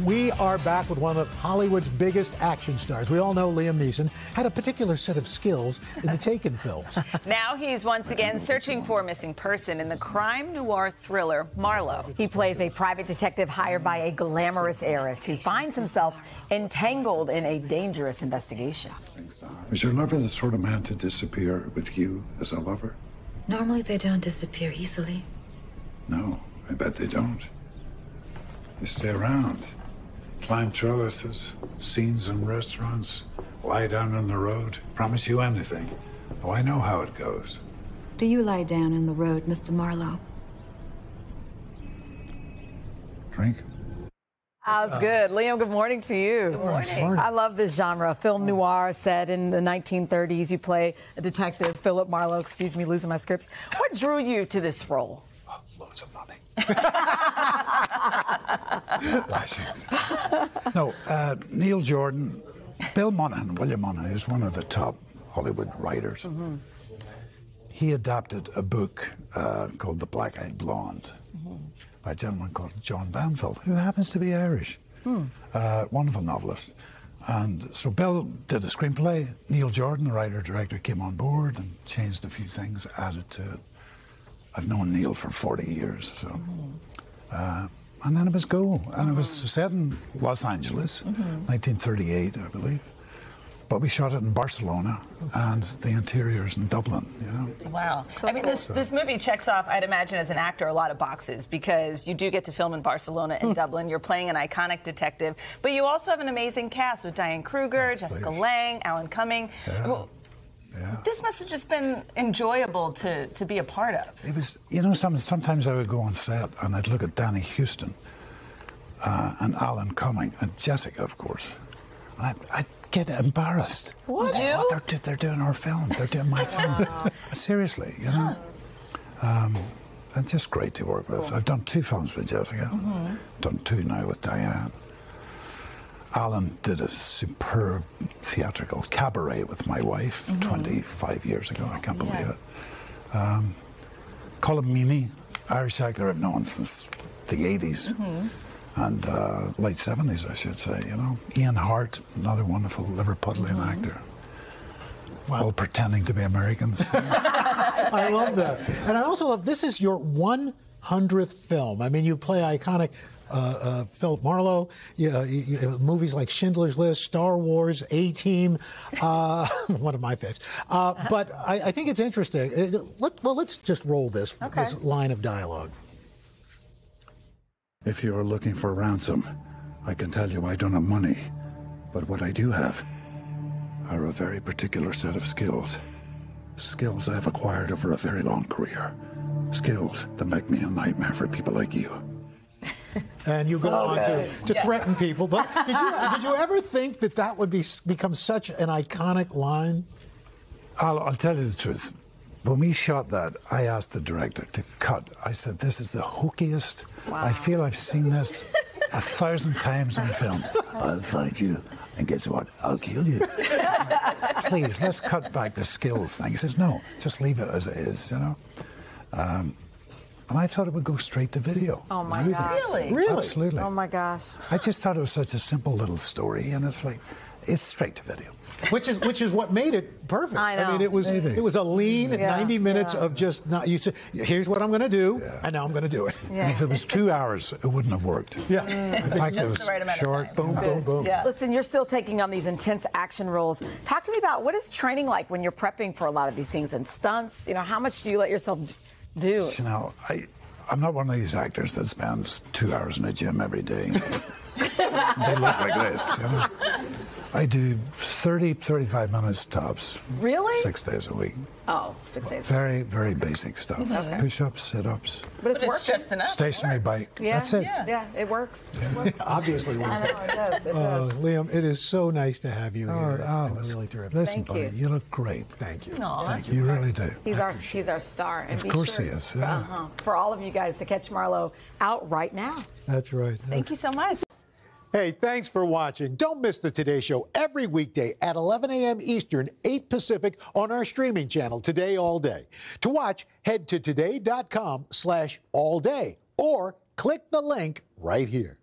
We are back with one of Hollywood's biggest action stars. We all know Liam Neeson had a particular set of skills in the Taken films. Now he's once again searching for a missing person in the crime noir thriller Marlowe. He plays a private detective hired by a glamorous heiress who finds himself entangled in a dangerous investigation. Was your lover the sort of man to disappear with you as a lover? Normally they don't disappear easily. No, I bet they don't. They stay around. Climb trellises, scenes in restaurants, lie down on the road, promise you anything. Oh, I know how it goes. Do you lie down on the road, Mr. Marlowe? Drink? How's good? Liam, good morning to you. Good morning. I love this genre. Film noir set in the 1930s. You play a detective, Philip Marlowe. Excuse me, losing my scripts. What drew you to this role? Oh, loads of money. No, Neil Jordan, Bill Monahan, William Monahan, who's one of the top Hollywood writers. Mm-hmm. He adapted a book called The Black-Eyed Blonde by a gentleman called John Banfield, who happens to be Irish. Wonderful novelist. And so Bill did a screenplay. Neil Jordan, the writer-director, came on board and changed a few things, added to it. I've known Neil for 40 years, so... and then it was go. And it was set in Los Angeles, 1938, I believe. But we shot it in Barcelona, and the interiors in Dublin, you know. Wow. I mean, this movie checks off, I'd imagine, as an actor, a lot of boxes, because you do get to film in Barcelona and Dublin. You're playing an iconic detective, but you also have an amazing cast with Diane Kruger, Jessica Lange, Alan Cumming. Yeah. Well, this must have just been enjoyable to be a part of. It was, you know, sometimes I would go on set and I'd look at Danny Houston and Alan Cumming and Jessica, of course, and I'd get embarrassed. What? Oh, they're doing our film. They're doing my film. Seriously, you know. And just great to work with. I've done 2 films with Jessica. Done 2 now with Diane. Alan did a superb theatrical cabaret with my wife 25 years ago. I can't believe it. Colin Meaney, Irish actor I've known since the 80s. And late 70s, I should say, you know. Ian Hart, another wonderful Liverpudlian actor. Wow. All pretending to be Americans. I love that. And I also love, this is your 100th film. I mean, you play iconic Philip Marlowe, movies like Schindler's List, Star Wars, A-Team, one of my faves. But I think it's interesting. Let's just roll this line of dialogue. If you're looking for ransom, I can tell you I don't have money. But what I do have are a very particular set of skills. Skills I've acquired over a very long career. Skills that make me a nightmare for people like you. And you go on to threaten people. But did you ever think that would become such an iconic line? I'll tell you the truth. When we shot that, I asked the director to cut. I said, this is the hokiest. Wow. I feel I've seen this 1,000 times in films. I'll find you, and guess what? I'll kill you. Please, let's cut back the skills thing. He says, no, just leave it as it is, you know. And I thought it would go straight to video. Oh, my gosh. Really? Absolutely. Oh, my gosh. I just thought it was such a simple little story, and it's like, it's straight to video. Which is what made it perfect. I know. I mean, it was a lean 90 minutes of just not. You said, here's what I'm going to do, and now I'm going to do it. And if it was 2 hours, it wouldn't have worked. Yeah. In fact, just it was the right amount short. of time. Boom, boom, boom. Yeah. Listen, you're still taking on these intense action roles. Talk to me about what is training like when you're prepping for a lot of these things and stunts. You know, how much do you let yourself do? You know, I'm not one of these actors that spends 2 hours in a gym every day. They look like this, you know. I do 30, 35 minutes tops. Really? 6 days a week. Oh, 6 days. Very, very basic stuff. Okay. Push-ups, sit-ups. But it's just enough. Stationary bike. Yeah. That's it. Yeah, it works. It works. Obviously works. I know, it does. It does. Liam, it is so nice to have you here. It's really terrific. Listen, Thank buddy, you. you look great. Thank you. Aww. Thank you. You really do. He's our star. And Of course he is, yeah. For all of you guys to catch Marlowe out right now. That's right. Thank you so much. Hey, thanks for watching. Don't miss the Today Show every weekday at 11 a.m. Eastern, 8 Pacific on our streaming channel, Today All Day. To watch, head to today.com/allday or click the link right here.